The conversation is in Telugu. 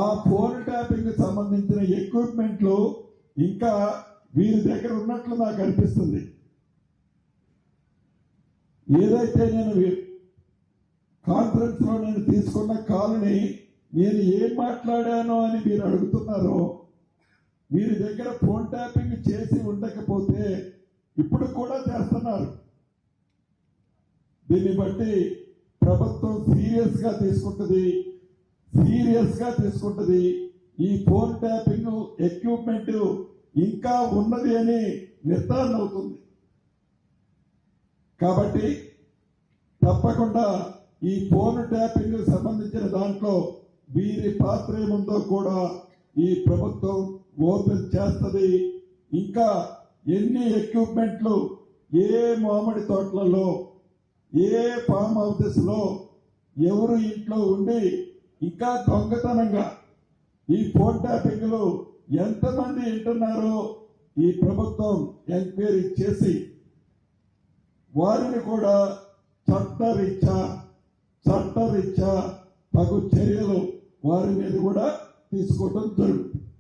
ఆ ఫోన్ ట్యాపింగ్ సంబంధించిన ఎక్విప్మెంట్లు ఇంకా వీరి దగ్గర ఉన్నట్లు నాకు అనిపిస్తుంది. ఏదైతే నేను కాన్ఫరెన్స్ లో నేను తీసుకున్న కాల్ని నేను ఏం మాట్లాడానో అని మీరు అడుగుతున్నారో, వీరి దగ్గర ఫోన్ ట్యాపింగ్ చేసి ఉండకపోతే ఇప్పుడు కూడా చేస్తున్నారు. దీన్ని బట్టి ప్రభుత్వం సీరియస్ గా తీసుకుంటుంది. ఈ ఫోన్ ట్యాపింగ్ ఎక్విప్మెంట్ ఇంకా ఉన్నది అని నిర్ధారణ అవుతుంది. కాబట్టి తప్పకుండా ఈ ఫోన్ ట్యాపింగ్ సంబంధించిన దాంట్లో వీరి పాత్ర ఏముందో కూడా ఈ ప్రభుత్వం ఓపెన్ చేస్తుంది. ఇంకా ఎన్ని ఎక్విప్మెంట్లు ఏ మామిడి తోటలలో, ఏ ఫామ్ హౌసెస్ లో ఎవరు ఇంట్లో ఉండి ఇంకా దొంగతనంగా ఈ ఫోన్ ట్యాపింగ్ లో ఎంతమంది వింటున్నారో ఈ ప్రభుత్వం ఎంక్వైరీ చేసి వారిని కూడా చట్టరీత్యా తగు చర్యలు వారి మీద కూడా తీసుకోవడం జరుగుతుంది.